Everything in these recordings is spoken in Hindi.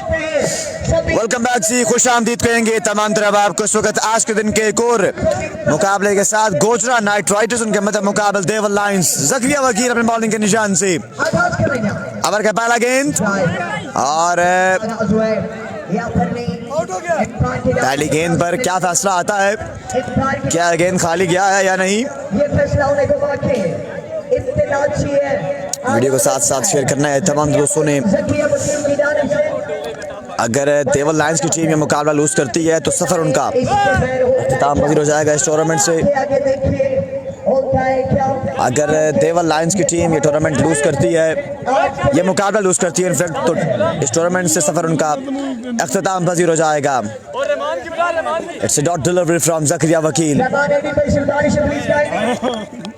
वेलकम बैक जी, खुश आमदीद कहेंगे तमाम तरह आपको इस वक्त आज के दिन के एक और मुकाबले के साथ गोजरा नाइट राइडर्स उनके मतलब मुकाबले देवल लाइंस। जकरिया वकील अपने बॉलिंग के निशान से ओवर का पहला गेंद और पहली गेंद पर क्या फैसला आता है, क्या गेंद खाली गया है या नहीं, वीडियो को साथ साथ शेयर करना है तमाम दोस्तों ने। अगर देवल लायंस की टीम ये मुकाबला लूज करती है तो सफर उनका इख्तिताम पजीर हो जाएगा इस टूर्नामेंट से। अगर देवल लायंस की टीम ये टूर्नामेंट लूज करती है, ये मुकाबला लूज करती है इनफैक्ट, तो इस टूर्नामेंट से सफर उनका इख्तिताम पजीर हो जाएगा। It's a dot delivery from Zakaria Wakil.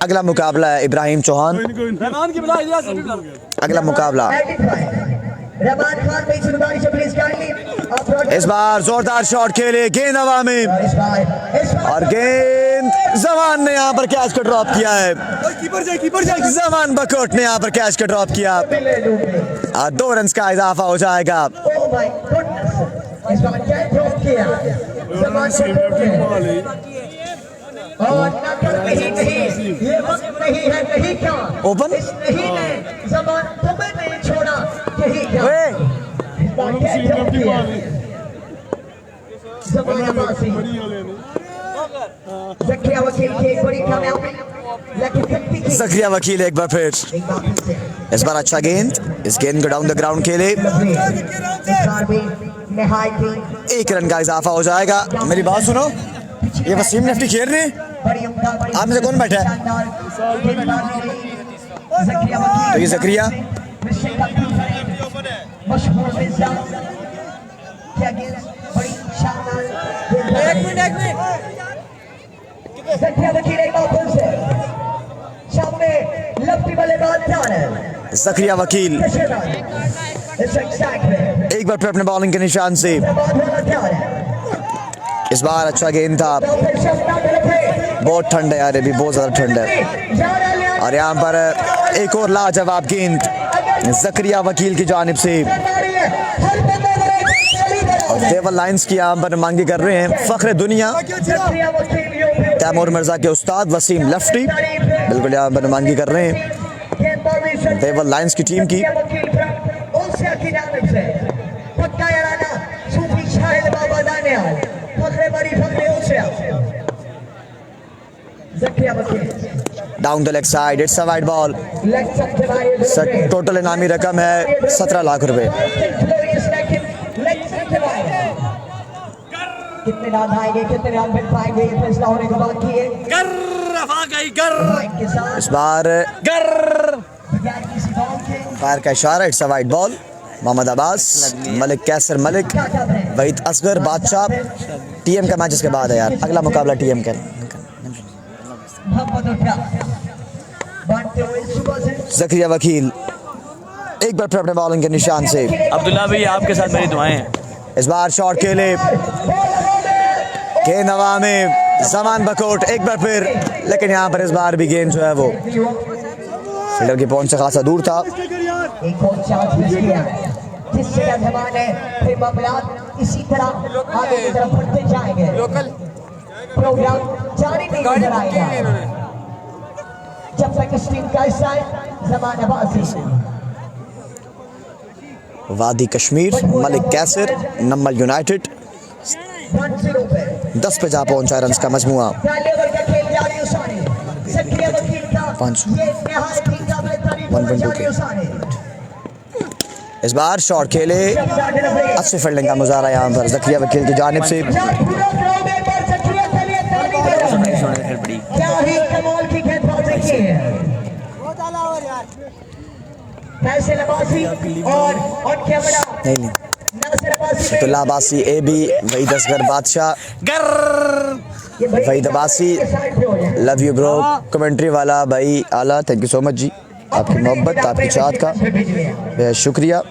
अगला मुकाबला है इब्राहिम चौहान। अगला मुकाबला इस बार जोरदार शॉट खेले, गेंद हवा में और गेंद जमान ने यहाँ पर कैच को ड्रॉप किया है। जमान बकोट ने यहाँ पर कैच को ड्रॉप किया और 2 रन का इजाफा हो जाएगा। ओपन जकरिया वकील एक बार फिर, इस बार अच्छा गेंद, इस गेंद को डाउन द ग्राउंड खेले, 1 रन का इजाफा हो जाएगा। मेरी बात सुनो, ये वसीम नफ्टी खेल रहे हैं, आप में से कौन बैठा है? तो ये जकरिया जकरिया वकील एक बार फिर अपने बॉलिंग के निशान से। इस बार अच्छा गेंद था, बहुत ठंड है यार, अभी बहुत ज्यादा ठंड है। और यहाँ पर एक और लाजवाब गेंद जकरिया वकील की जानिब से और देवल लाइंस की यहाँ पर मांगी कर रहे हैं फख्र दुनिया तैमूर मिर्जा के उस्ताद वसीम लफ्टी, बिल्कुल यहाँ पर मांगी कर रहे हैं देवल लाइंस की टीम की। Down the leg side, it's a wide ball. Total इनामी रकम है 17 लाख रुपए। कितने रन आएंगे, कितने रन मिल पाएंगे, ये फैसला होने के बाद किए। इस बार फायर का इशारा, it's a wide ball. Mohammad Abbas, Malik Qaiser Malik, Waheed Asghar Badshah. टीएम का मैच इसके बाद है यार, अगला मुकाबला टीएम का। जकरिया वकील एक बार फिर अपने बॉलिंग के निशान से। अब्दुल्ला भाई आपके साथ मेरी दुआएं हैं। इस बार शॉट खेले, गेंद हवा में, जमान बकोट एक बार फिर, लेकिन यहाँ पर इस बार भी गेंद जो है वो फील्डर की पहुंच से खासा दूर था। इसी तरह आगे की तरफ बढ़ते जाएंगे, प्रोग्राम जारी नहीं नजर आएगा जब तक इस टीम का हिस्सा है ज़मान अब्बासी। वादी कश्मीर, मलिक कैसर, नम्बल यूनाइटेड 10 पे जा पहुंचा रन का मजमुआ। 1.2 के इस बार शॉट खेले, अच्छी फील्डिंग का मुजाहरा यहाँ पर जकरिया वकील की जानिब से। शतुल्लाह अब्बासी, ए बी, वहीद असगर बादशाह, Waheed Abbasi, love you bro, commentary वाला भाई आला, थैंक यू सो मच जी, आपकी मोहब्बत, आपकी चाहत का बेहद शुक्रिया।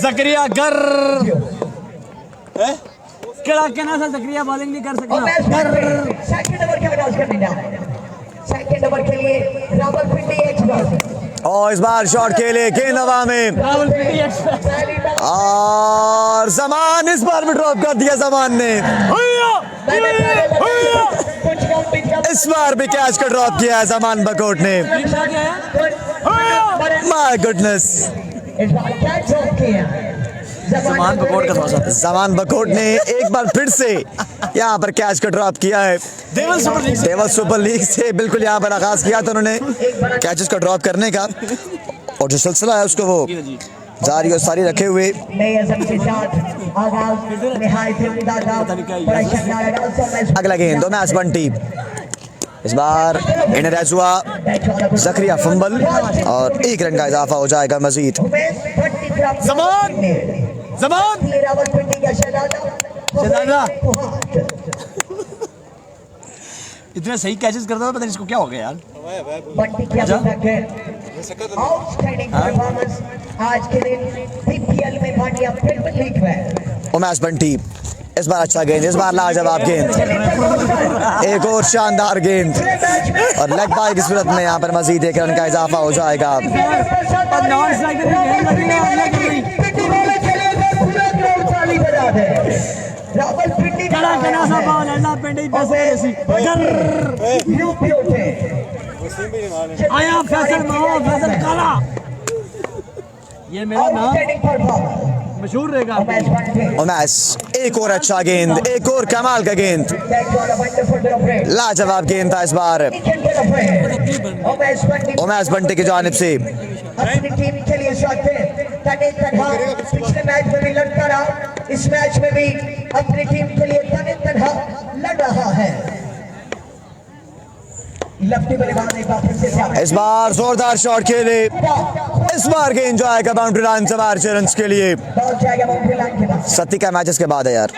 जकरिया गर केड़ा कहना था, जकरिया बॉलिंग नहीं कर सकता। सेकंड ओवर के लिए रावलपिंडी एक्सप्रेस, और इस बार शॉट खेले, गेंद हवा में और जमान इस बार भी ड्रॉप कर दिया जमान ने। इस बार भी कैच का ड्रॉप किया है जमान बकोट ने। माय गुडनेस, जमान बकोट ने एक बार फिर से यहाँ पर कैच का ड्रॉप किया है। देवल सुपर लीग से बिल्कुल यहाँ पर आगाज किया था उन्होंने कैचेस का ड्रॉप करने का, और जो सिलसिला है उसको वो जारी और सारी रखे हुए। अगला गेंद दो मैच बंटी, इस बार इन्हें रह हुआ जकरिया फंबल और 1 रन का इजाफा हो जाएगा मजीद। जमान इतने सही कैचेस करता था, पता नहीं इसको क्या हो गया यार। आज के दिन बीपीएल में भाटिया प्रीमियर लीग में उमेश बंटी, इस बार अच्छा गेंद, इस बार लाजवाब गेंद, एक और शानदार गेंद और लेग बाय की सूरत में यहाँ पर मजीद 1 रन का इजाफा हो जाएगा। ये मेरा नाम मशहूर रहेगा। उमेश, एक और अच्छा गेंद, एक और कमाल का गेंद, लाजवाब गेंद था इस बार उमेश बंटी की जानिब से। अपनी टीम के लिए पिछले मैच में भी लड़ता रहा, इस मैच में भी अपनी टीम के लिए लड़ रहा है। इस बार जोरदार शॉट खेले, इस बार गेंद जो आएगा बाउंड्री लाइन से बाहर 6 रन के लिए। 70 का मैचेस के बाद है यार।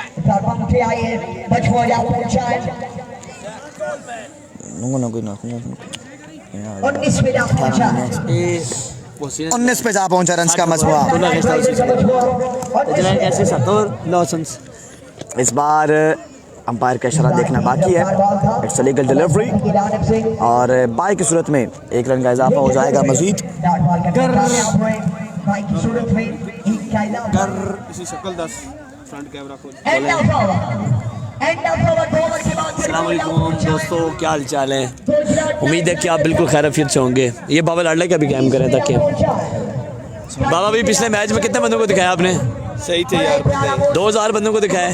19 पे जा पहुंचा रन का मजमुआ। इस बार अंपायर का इशारा देखना बाकी है। इट्स अ लीगल डिलीवरी और बाई की सूरत में 1 रन का इजाफा हो जाएगा मजीद। अस्सलामुअलैकुम दोस्तों, क्या हाल चाल है? उम्मीद है कि आप बिल्कुल खैरियत से होंगे। ये बाबा लाडला का भी कैम करें तक के बाबा भी पिछले मैच में कितने बंदों को दिखाया आपने? सही थे यार, 2000 बंदों को दिखाया।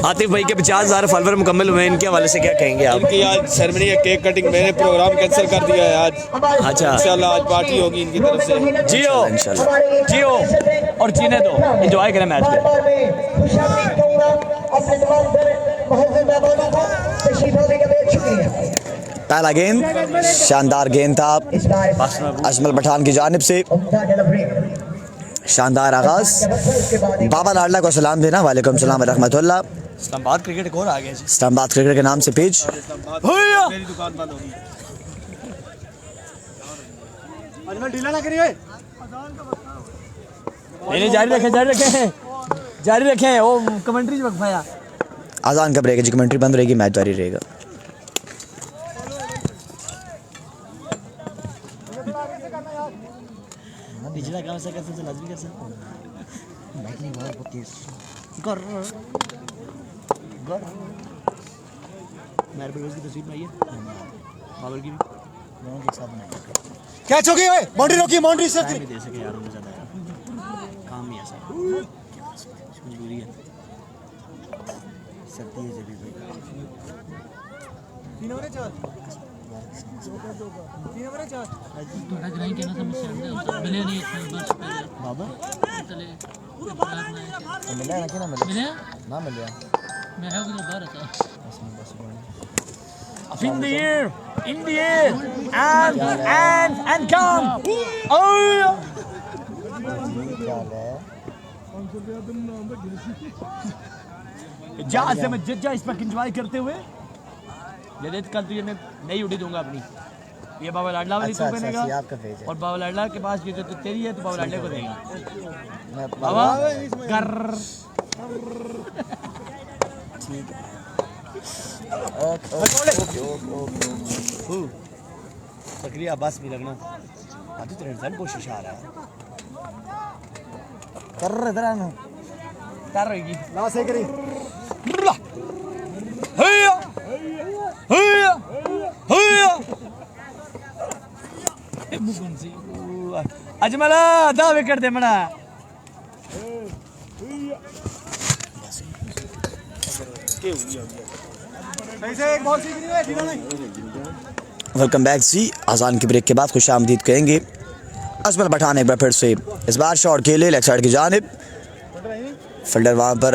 आतिफ भाई के 50,000 फॉलोवर मुकम्मल हुए, इनके हवाले से क्या कहेंगे आप? इनकी आज सेरेमनी है, केक कटिंग, मैंने प्रोग्राम कैंसिल कर दिया है आज। अच्छा, इंशाल्लाह आज पार्टी होगी इनकी तरफ से। जियो जियो और जीने दो, एंजॉय करें मैच में। पहला गेंद शानदार गेंद था अजमल पठान की जानिब से। शानदार आगाज। बाबा लाडला को सलाम देना। वालेकुम सलाम रहमतुल्लाह। इस्लामाबाद क्रिकेट एक और आ गया जी, इस्लामाबाद क्रिकेट के नाम से पेज। मेरी दुकान बंद होगी। अजमल ढीला ना करिए, जारी रखें वो कमेंट्री वक्फाया। अजान कब रहेगा जी? कमेंट्री बंद रहेगी, मैच जारी रहेगा। पिछला काम से कैसे से लाजमी कर सकते बैक नहीं बहुत तेज कर मेरे ब्रोज की तस्वीर में आई है, बाबर की भी दोनों के साथ बनाई। कैच हो गई ओए, बाउंड्री रोकी, बाउंड्री से नहीं दे सके यार, उनको ज़्यादा काम ही ऐसा मजबूरी है। सर्दी है जब भी बाबा मिला ना, क्या मिला ना मिला in the air and come जाज़म जज्जा इस पर एंजॉय करते हुए जदेद कल तुझे मैं नहीं उड़ी दूंगा अपनी। ये बाबा लाडला वाली तो पहनेगा और बाबा लाडला के पास ये जो तेरी है तो बाबा लाडले को देगा। बाबा कर ठीक है, सक्रिया बस भी लगना आज तेरे रिजल्ट कोशिश आ रहा है कर इधर आना कर रहेगी ला सही करी हैया हैया हैया मुकुंद सी अजमल दा विकेट दे मना सही से एक बॉल सीख रही है ठीक है। वेलकम बैक जी। अजान की ब्रेक के बाद खुश आमदीद कहेंगे अजमल पठान एक बार फिर से। इस बार शॉट खेले लेग साइड की जानिब, फील्डर वहाँ पर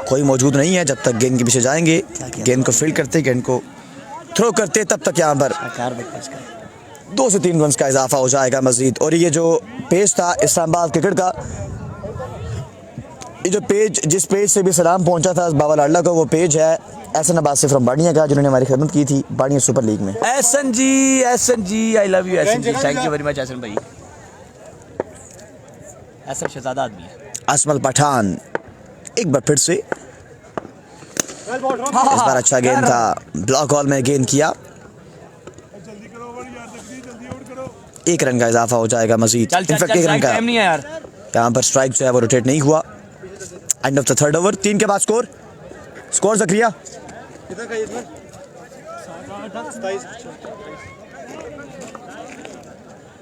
कोई मौजूद नहीं है। जब तक गेंद के पीछे जाएंगे, गेंद को फील्ड करते, गेंद को थ्रो करते, तब तक यहाँ पर 2 से 3 रन का इजाफा हो जाएगा मजीद। और ये जो पेज था इस्लामाबाद क्रिकेट का, ये जो पेज जिस पेज से भी सलाम पहुंचा था बाबर अल्लाह को, वो पेज है एहसन अब्बासी फ्रॉम बाड़िया का, जिन्होंने हमारी खिदमत की थी बाड़िया सुपर लीग में। Ehsan ji I love you Ehsan ji, thank you very much Ehsan भाई। एहसन शहजादा आदमी है। अजमल पठान एक बार फिर से, इस बार अच्छा गेंद था, ब्लॉक हॉल में गेंद किया, 1 रन का इजाफा हो जाएगा मजीद। इनफैक्ट 1 रन का यहाँ पर स्ट्राइक जो है वो रोटेट नहीं हुआ। And of the 3rd over, 3 के बाद स्कोर जक्रिया कितना का इसमें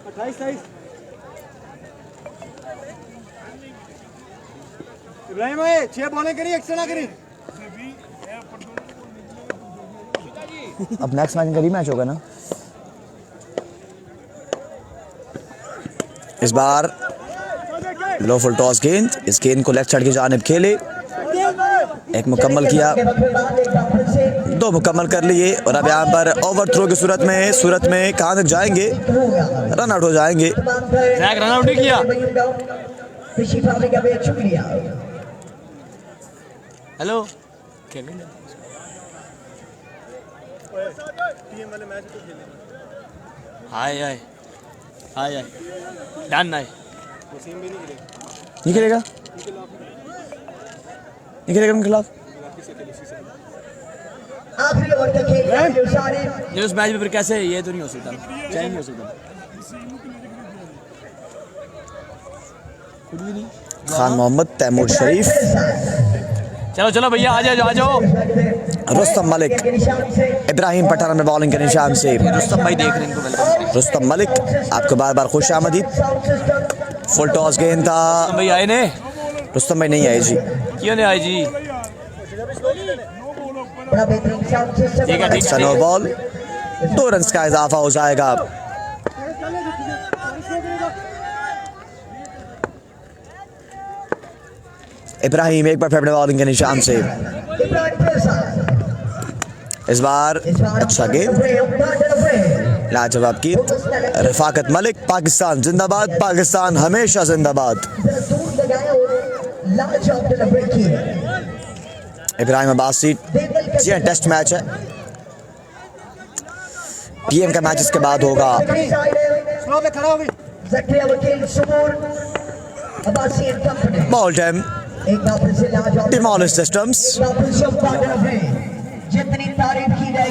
28 इब्राहिम भाई 6 बॉलें करी, एक्स्ट्रा ना करी। अब नेक्स्ट मैच का रीमैच होगा ना। इस बार लो फुल टॉस गेंद, इस गेंद को लेफ्ट साइड की जानिब खेले, 1 मुकम्मल किया, 2 मुकम्मल कर लिए। और अब यहाँ पर ओवर थ्रो की सूरत में कहाँ तक जाएंगे, रन आउट हो जाएंगे। रन आउट नहीं किया। हेलो हाय हाय हाय हाय डन है। नहीं खेलेगा उनके खिलाफ। ये उस मैच में फिर कैसे, ये तो नहीं हो सकता, चाहे नहीं हो सकता। कुछ भी नहीं। खान मोहम्मद, तैमूर शरीफ, चलो भैया आ जाओ। रुस्तम मलिक, इब्राहिम पठान में बॉलिंग के निशान से। रुस्तम भाई देख रहे हैं इनको, वेलकम। रुस्तम मलिक आपको बार बार खुश आमदीद। फुल टॉस गेंद था, भाई आए ने, रुस्तम भाई नहीं आए जी। क्यों नहीं आए जी? ठीक है अच्छा नो बॉल, 2 रन का इजाफा हो जाएगा। इब्राहिम एक बार फिर अपने बॉलिंग के निशान से। इस बार अच्छा गेंद, लाजवाब की रफाकत मलिक। पाकिस्तान जिंदाबाद, पाकिस्तान हमेशा जिंदाबाद। इब्राहिम अब्बासी, जी टेस्ट मैच है, पीएम का मैच इसके बाद होगा। Ball time, demolish systems. जितनी तारीफ की जाए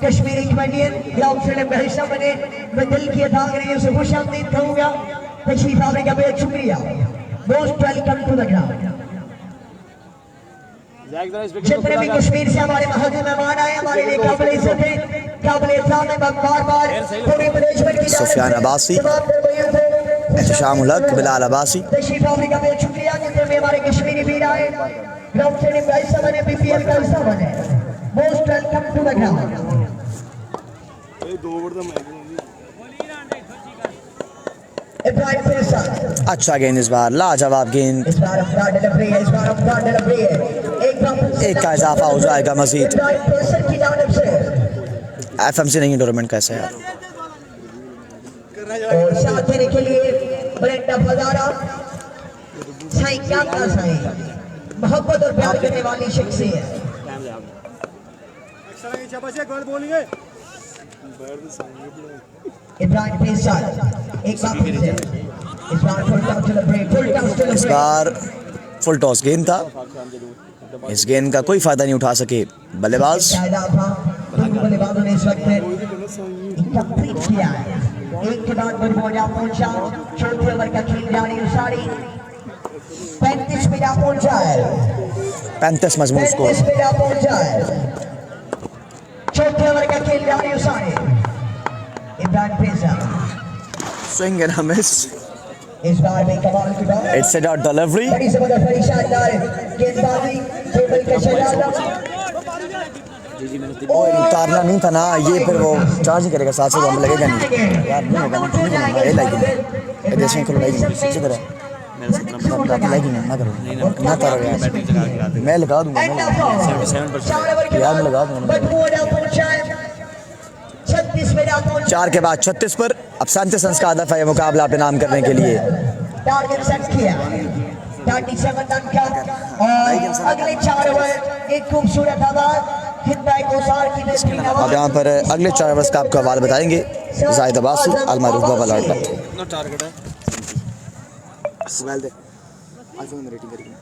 कश्मीरी कमेडियन ग्राउंड से हिस्सा बने, मैं दिल की अदा करेंगे उसे खुश आमदीद कहूँगा। तशरीफ आने का बेहद शुक्रिया। Most welcome to the ground. जितने भी कश्मीर से हमारे महजूद मेहमान आए, हमारे लिए काबिल इज्जत है, काबिल एहतराम है। बार-बार पूरे मैनेजमेंट की सुफियान अब्बासी, एहतशाम उल हक, बिलाल अब्बासी। तशरीफ आने का बेहद शुक्रिया। जितने भी हमारे कश्मीरी वीर आए, ग्राउंड से हिस्सा बने, बीपीएल का हिस्सा बने। Most welcome to the ground. अच्छा गेंद इस बार, लाजवाब गेंद, एक का इजाफा हो जाएगा मजीद। एफएमसी नहीं टूर्नामेंट कैसे है साथ देने के लिए ब्रेंडा फजारा साईं, क्या था साईं, मोहब्बत और प्यार करने वाली शख्सियत। इब्राहिम फैसल एक इस बार फुल टॉस गेंद था, इस गेंद का कोई फायदा नहीं उठा सके बल्लेबाज। बल्लेबाजों ने इस वक्त कंप्लीट किया है। एक के बाद बरमौजा पहुंचा, चौथे ओवर का खेल जारी उसारी, 35 पे जा पहुंचा है, 35 मजमून स्कोर। 35 पे जा पहुंचा है, चौथे ओवर का खेल जारी उसारी, इमरान पेशा स्विंग एंड अ मिस, इस बार भी कमाल की बॉल, इट्स अ डिलीवरी, बड़ी जबरदस्त बड़ी शानदार गेंदबाजी, टेबल का शहजादा, उतारना नहीं था ना, ये फिर वो चार्ज ही करेगा, साथ से हम लगेगा नहीं यार, नहीं होगा ना, ये लाइक देश में खुल लाइक इसी तरह मेरे साथ लाइक ना करो, ना करो यार, मैं लगा दूंगा, 77% यार मैं लगा दूंगा। 36 में जा पहुंचा, 4 के बाद 36 पर अब सैंतीस का हदफ है ये मुकाबला अपने नाम करने के लिए। टारगेट सेट किया 37 रन का, और अगले 4 ओवर एक खूबसूरत आवाज हिदायत कोसार की बेहतरीन अब आवाज। यहाँ पर अगले 4 ओवर्स का आपको हवाला बताएंगे जाहिद अब्बास अलमारूफ बाबा लाडला। नो टारगेट है मोबाइल दे आईफोन में रेटिंग करेंगे,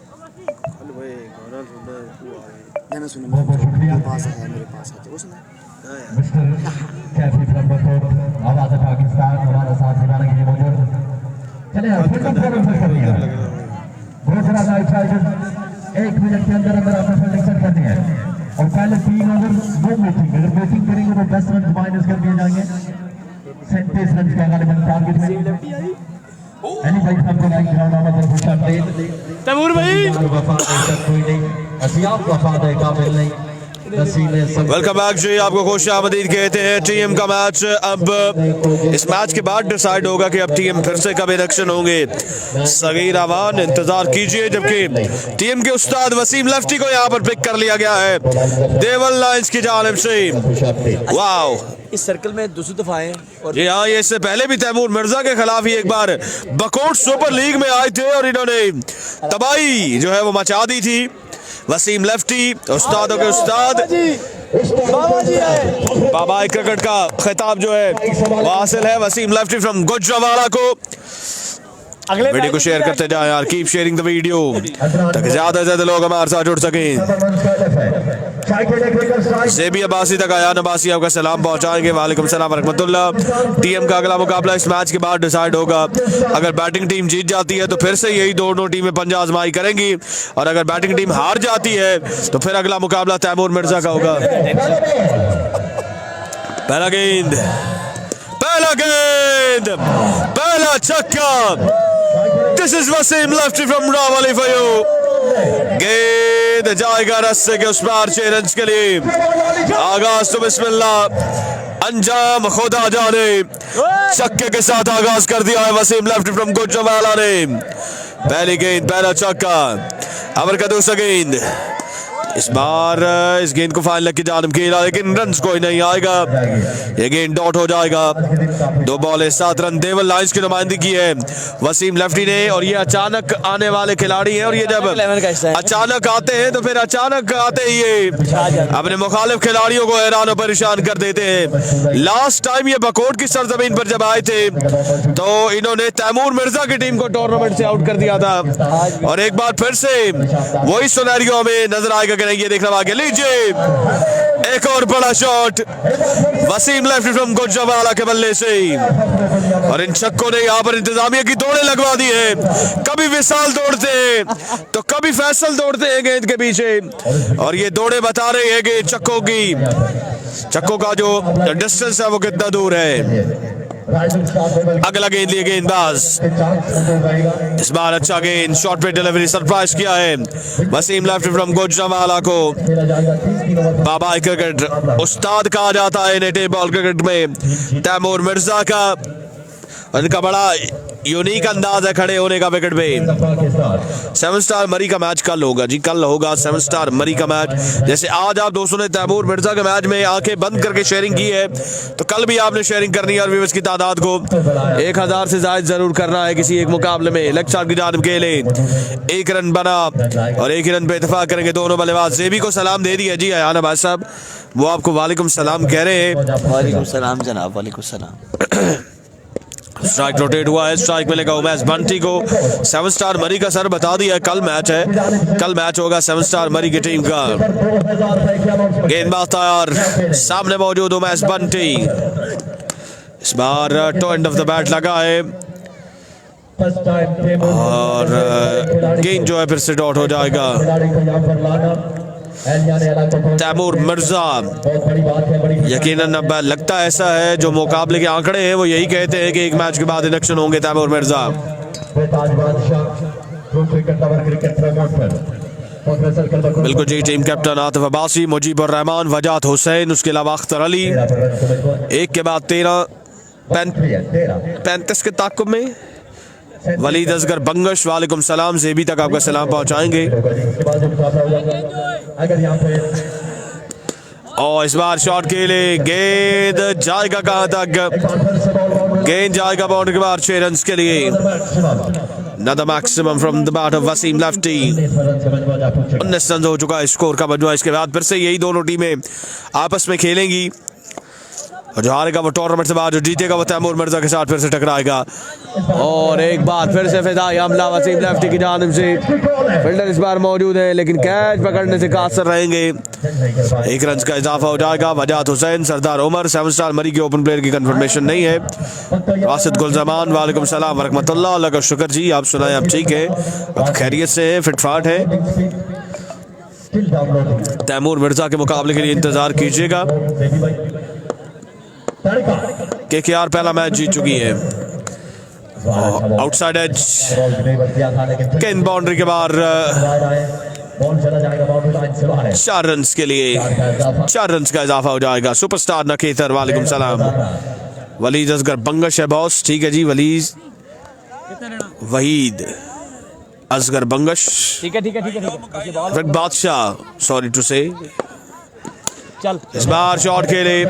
अरे भाई गाना सुनना तू आ रहा गाना सुनो मेरे पास है, मेरे पास है वो सुना मिस्टर कैफी फ्रॉम बकोट, आवाज़ पाकिस्तान हमारा साथ निभाने के लिए मौजूद। चलिए बहुत सारा नाइट राइडर्स 1 मिनट के अंदर अंदर आपने फील्डिंग सेट करनी है, और पहले 3 ओवर वो बैटिंग, अगर बैटिंग करेंगे तो 10 रन माइनस कर दिए जाएंगे, 37 रन का गालिबन टारगेट में। एनी भाई सबको लाइक ग्राउंड आना खुश आमदीद तैमूर भाई, वफा कोई नहीं, असियाब वफा दे काबिल नहीं, नसीले सब वेलकम बैक जी, आपको खुश आमदीद कहते हैं। टीएम का मैच अब इस मैच के बाद डिसाइड होगा कि अब टीएम फिर से कब इलेक्शन होंगे। सगीर अवान इंतजार कीजिए, जबकि टीएम के उस्ताद वसीम लेफ्टी को यहाँ पर पिक कर लिया गया है देवल लाइंस की जानिब से। वाओ, इस सर्कल में दूसरी दफा आए और जी हाँ, ये इससे पहले भी तैमूर मिर्जा के खिलाफ ही एक बार बकोट सुपर लीग में आए थे और इन्होंने तबाही जो है वो मचा दी थी। वसीम लेफ्टी उस्तादों के उस्ताद बाबा क्रिकेट का खिताब जो है वो हासिल है वसीम लेफ्टी फ्रॉम गुजरावाला को। वीडियो को शेयर करते जाएं यार, कीप शेयरिंग द वीडियो ताकि ज्यादा से ज्यादा लोग हमारे साथ जुड़ सकें। ज़ेबी अब्बासी तक आया नबासी आपका सलाम पहुंचाएंगे, वालेकुम सलाम रहमतुल्लाह। टीएम का अगला मुकाबला इस मैच के बाद डिसाइड होगा। अगर बैटिंग टीम जीत जाती है तो फिर से यही दोनों टीमें पंजा आजमाई करेंगी, और अगर बैटिंग टीम हार जाती है तो फिर अगला मुकाबला तैमूर मिर्जा का होगा। पहला गेंद, पहला गेंद, पहला छक्का। This is Wasim Lefty from Rawali for you। गेंद जाएगा रस्से के उस पार 6 रन के लिए। आगाज तो बिस्मिल्लाह, अंजाम खुदा जाने। छक्के के साथ आगाज कर दिया है वसीम लेफ्टी फ्रॉम गुजरावाला ने। पहली गेंद, पहला छक्का। अवर का दूसरा गेंद, इस बार इस गेंद को फाइनल की जानिब खेला, लेकिन रन कोई नहीं आएगा, ये गेंद डॉट हो जाएगा। 2 बॉल 7 रन देवल लाइंस की नुमाइंदगी की है वसीम लेफ्टी ने, और ये अचानक आने वाले खिलाड़ी हैं, और ये जब अचानक आते हैं तो फिर अचानक आते ही ये अपने मुखालिफ खिलाड़ियों को हैरान और परेशान कर देते हैं। लास्ट टाइम ये बकोट की सरजमीन पर जब आए थे तो इन्होंने तैमूर मिर्जा की टीम को टूर्नामेंट से आउट कर दिया था, और एक बार फिर से वही सिनेरियो हमें नजर आएगा कि नहीं। ये देखना आगे, लीजिए एक और बड़ा shot Wasim lefty from Gujranwala के बल्ले से, और इन छक्कों ने यहाँ पर इंतजामिया की दौड़ें लगवा दी है। कभी विशाल दौड़ते हैं तो कभी फैसल दौड़ते हैं गेंद के पीछे, और ये दौड़े बता रहे हैं कि छक्कों का जो डिस्टेंस है वो कितना दूर है। अगला गेंद लिए गेंदबाज, इस बार अच्छा गेंद, शॉट पे डिलीवरी, सरप्राइज किया है वसीम लेफ्टी फ्रॉम गुजरावाला को। बाबा क्रिकेट उस्ताद कहा जाता है नेटे बॉल क्रिकेट में तैमूर मिर्जा का, उनका बड़ा यूनिक अंदाज है खड़े होने का विकेट पे। 7 स्टार मरी का मैच कल होगा जी, कल होगा 7 स्टार मरी का मैच। जैसे आज आप दोस्तों ने तैमूर मिर्जा के मैच में आंखें बंद करके शेयरिंग की है, तो कल भी आपने शेयरिंग करनी है, और व्यूअर्स की तादाद को 1000 से ज्यादा जरूर करना है किसी एक मुकाबले में। लेग शॉट की जानिब खेले, 1 रन बना, और 1 ही रन पे इत्तेफाक करेंगे दोनों बल्लेबाज। ज़ेबी को सलाम दे दिया जी आना भाई साहब, वो आपको वालेकुम सलाम कह रहे हैं। वालेकुम सलाम जनाब, वालेकुम सलाम। स्ट्राइक रोटेट हुआ है, स्ट्राइक मिलेगा उमैस बंटी को। 7 स्टार मरी का सर बता दिया, कल मैच है, कल मैच होगा 7 स्टार मरी की टीम का। गेंदबाज तैयार, सामने मौजूद उमैस बंटी, इस बार toe end of the bat लगा है फर्स्ट टाइम तैमूर और गेंद जो है फिर से डॉट हो जाएगा। खिलाड़ी को यहाँ पर लाना एलियाने अलग को तैमूर मिर्जा, बहुत बड़ी बात है, बड़ी यकीनन अब लगता ऐसा है जो मुकाबले के आंकड़े हैं वो यही कहते हैं कि एक मैच के बाद इलेक्शन होंगे तैमूर मिर्जा। बेताज बादशाह pro cricket lover cricket promoter बिल्कुल जी, टीम कैप्टन आतिफ अब्बासी, मुजीबुर रहमान, वजात हुसैन, उसके अलावा अख्तर अली। एक के बाद 13 35 के ताकुब में वलीद असगर बंगश, वालेकुम सलाम, ज़ेबी तक आपका सलाम पहुंचाएंगे। और इस बार शॉट के लिए गेंद जाएगा कहां तक? गेंद जाएगा बाउंड्री के बाहर 6 रन के लिए। Another maximum from the bat of Waseem Lafti. 19 run हो चुका है स्कोर का मजमुआ। इसके बाद फिर से यही दोनों टीमें आपस में खेलेंगी और जो हारेगा वो टूर्नामेंट से बाहर, जो जीतेगा वो तैमूर मिर्जा के साथ फिर से टकराएगा। और एक बार फिर से फिदाई हमला वसीम लफ्टी की जानिब से। फील्डर इस बार मौजूद है लेकिन कैच पकड़ने से कासर रहेंगे। 1 रन का इजाफा हो जाएगा। वजात हुसैन, सरदार उमर, 7 स्टार मरी के ओपन प्लेयर की कंफर्मेशन नहीं है। वासिद गुलजमान, वालेकुम सलाम वरहमतुल्लाह, अल्लाह का शुक्र जी, आप सुनाएं आप ठीक है, आप खैरियत से हैं, फिटफाट है। तैमूर मिर्जा के मुकाबले के लिए इंतजार कीजिएगा। केकेआर पहला मैच जीत चुकी है। आउटसाइड एज, गेंद बाउंड्री के बाहर 4 रन के लिए 4 रन का इजाफा हो जाएगा। सुपरस्टार नकेतर, वालेकुम सलाम। वलीद असगर बंगश है बॉस, ठीक है जी। वहीद असगर बंगश, ठीक है बादशाह, सॉरी टू से। चल इस बार शॉट खेले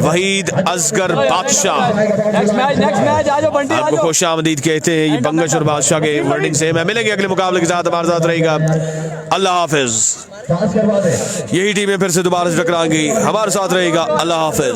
वहीद असगर बादशाह। नेक्स्ट मैच आ जाओ बंटी, आ आपको जाओ। खुश आमदीद कहते हैं। ये बंगश और बादशाह के वर्डिंग सेम है। मिलेंगे अगले मुकाबले के साथ, हमारे साथ रहेगा। अल्लाह हाफिज। यही टीमें फिर से दोबारा से टकराएंगी, हमारे साथ रहेगा। अल्लाह हाफिज।